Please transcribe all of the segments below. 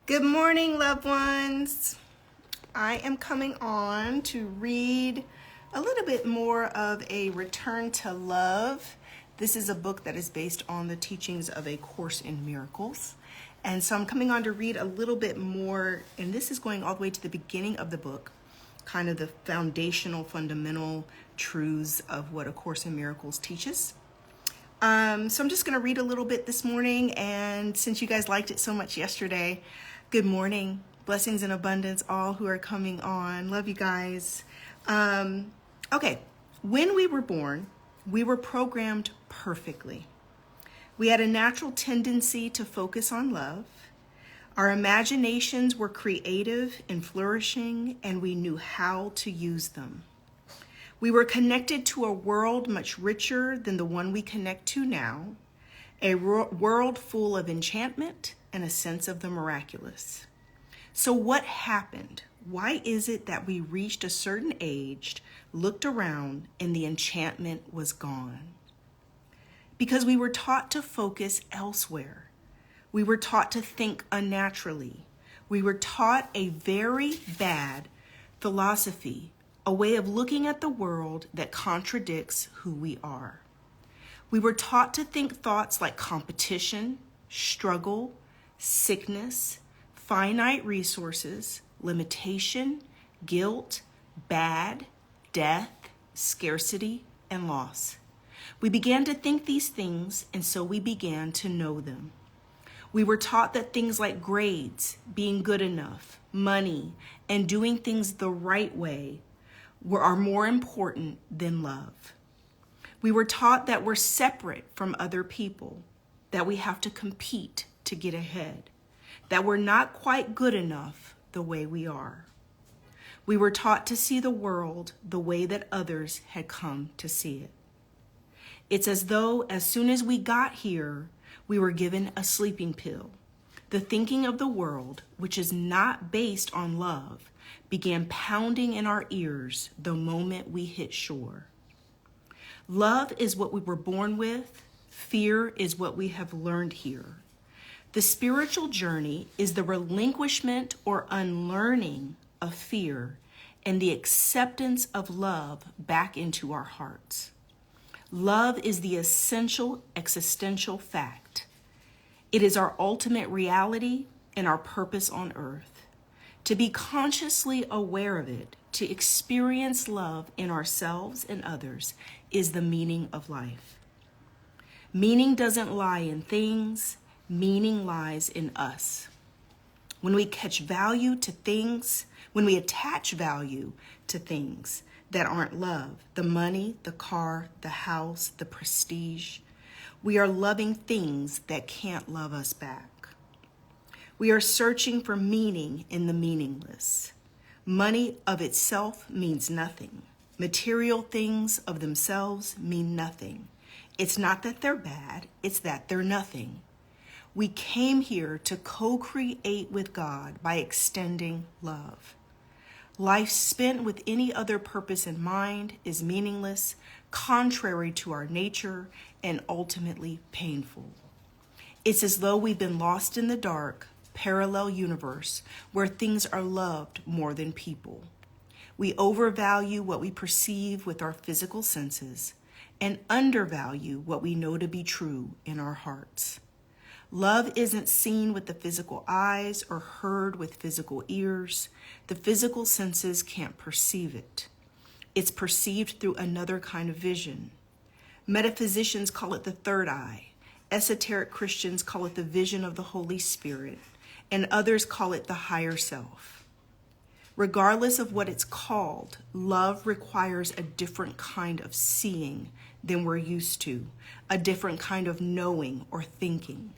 Good morning, loved ones. I am coming on to read a little bit more of A Return to Love. This is a book that is based on the teachings of A Course in Miracles. And so I'm coming on to read a little bit more, and this is going all the way to the beginning of the book, kind of the fundamental truths of what A Course in Miracles teaches. So I'm just going to read a little bit this morning, and since you guys liked it so much yesterday, good morning. Blessings and abundance, all who are coming on. Love you guys. Okay, when we were born, we were programmed perfectly. We had a natural tendency to focus on love. Our imaginations were creative and flourishing, and we knew how to use them. We were connected to a world much richer than the one we connect to now, a world full of enchantment and a sense of the miraculous. So what happened? Why is it that we reached a certain age, looked around, and the enchantment was gone? Because we were taught to focus elsewhere. We were taught to think unnaturally. We were taught a very bad philosophy, a way of looking at the world that contradicts who we are. We were taught to think thoughts like competition, struggle, sickness, finite resources, limitation, guilt, bad, death, scarcity, and loss. We began to think these things, and so we began to know them. We were taught that things like grades, being good enough, money, and doing things the right way are more important than love. We were taught that we're separate from other people, that we have to compete to get ahead, that we're not quite good enough the way we are. We were taught to see the world the way that others had come to see it. It's as though as soon as we got here, we were given a sleeping pill. The thinking of the world, which is not based on love, began pounding in our ears the moment we hit shore. Love is what we were born with. Fear is what we have learned here. The spiritual journey is the relinquishment or unlearning of fear and the acceptance of love back into our hearts. Love is the essential existential fact. It is our ultimate reality and our purpose on earth. To be consciously aware of it, to experience love in ourselves and others, is the meaning of life. Meaning doesn't lie in things, meaning lies in us. When we attach value to things that aren't love, the money, the car, the house, the prestige, we are loving things that can't love us back. We are searching for meaning in the meaningless. Money of itself means nothing. Material things of themselves mean nothing. It's not that they're bad, it's that they're nothing. We came here to co-create with God by extending love. Life spent with any other purpose in mind is meaningless, contrary to our nature, and ultimately painful. It's as though we've been lost in the dark, parallel universe where things are loved more than people. We overvalue what we perceive with our physical senses and undervalue what we know to be true in our hearts. Love isn't seen with the physical eyes or heard with physical ears. The physical senses can't perceive it. It's perceived through another kind of vision. Metaphysicians call it the third eye. Esoteric Christians call it the vision of the Holy Spirit, and others call it the higher self. Regardless of what it's called, love requires a different kind of seeing than we're used to, a different kind of knowing or thinking.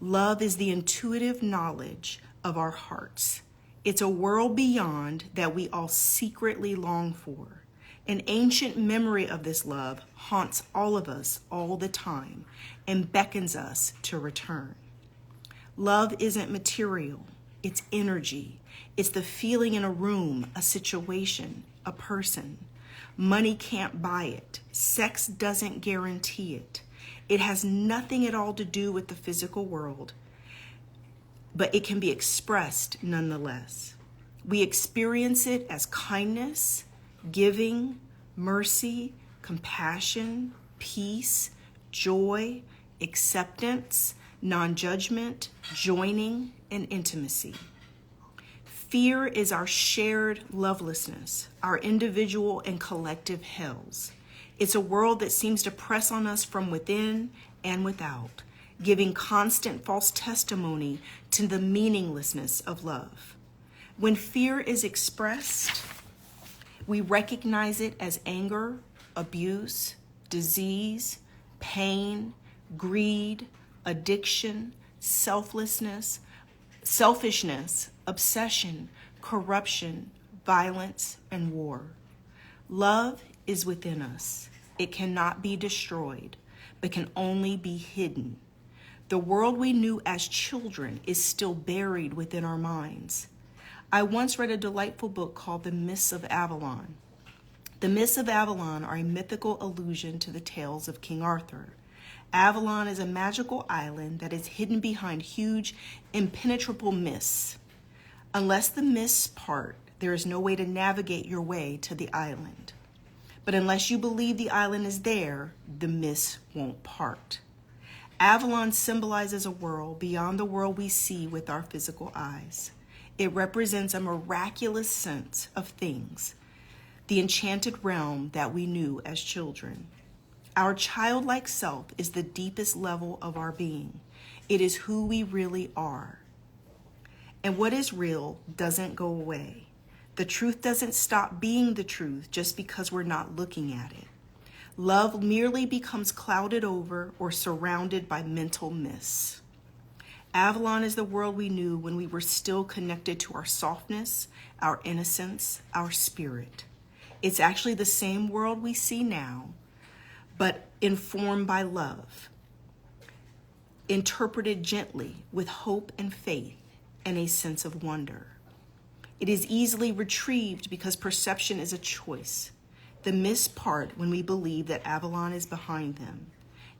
Love is the intuitive knowledge of our hearts. It's a world beyond that we all secretly long for. An ancient memory of this love haunts all of us all the time and beckons us to return. Love isn't material, it's energy. It's the feeling in a room, a situation, a person. Money can't buy it. Sex doesn't guarantee it. It has nothing at all to do with the physical world. but it can be expressed nonetheless. We experience it as kindness, giving, mercy, compassion, peace, joy, acceptance, non-judgment, joining, and intimacy. Fear is our shared lovelessness, our individual and collective hells. It's a world that seems to press on us from within and without, giving constant false testimony to the meaninglessness of love. When fear is expressed, we recognize it as anger, abuse, disease, pain, greed, addiction, selfishness, obsession, corruption, violence, and war. Love is within us. It cannot be destroyed, but can only be hidden. The world we knew as children is still buried within our minds. I once read a delightful book called The Mists of Avalon. The Mists of Avalon are a mythical allusion to the tales of King Arthur. Avalon is a magical island that is hidden behind huge, impenetrable mists. Unless the mists part, there is no way to navigate your way to the island. But unless you believe the island is there, the mists won't part. Avalon symbolizes a world beyond the world we see with our physical eyes. It represents a miraculous sense of things, the enchanted realm that we knew as children. Our childlike self is the deepest level of our being. It is who we really are. And what is real doesn't go away. The truth doesn't stop being the truth just because we're not looking at it. Love merely becomes clouded over or surrounded by mental mists. Avalon is the world we knew when we were still connected to our softness, our innocence, our spirit. It's actually the same world we see now, but informed by love, interpreted gently with hope and faith and a sense of wonder. It is easily retrieved because perception is a choice. The mists part when we believe that Avalon is behind them.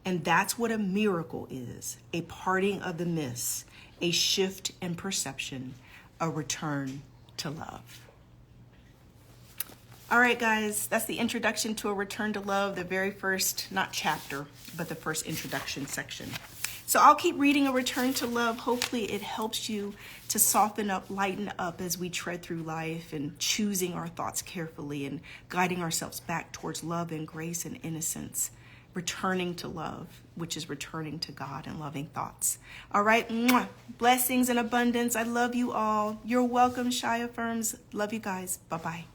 And that's what a miracle is, a parting of the mists, a shift in perception, a return to love. All right, guys, that's the introduction to A Return to Love, the very first, not chapter, but the first introduction section. So I'll keep reading A Return to Love. Hopefully it helps you to soften up, lighten up as we tread through life and choosing our thoughts carefully and guiding ourselves back towards love and grace and innocence, returning to love, which is returning to God and loving thoughts. All right, mwah. Blessings and abundance. I love you all. You're welcome, Shy Affirms. Love you guys. Bye-bye.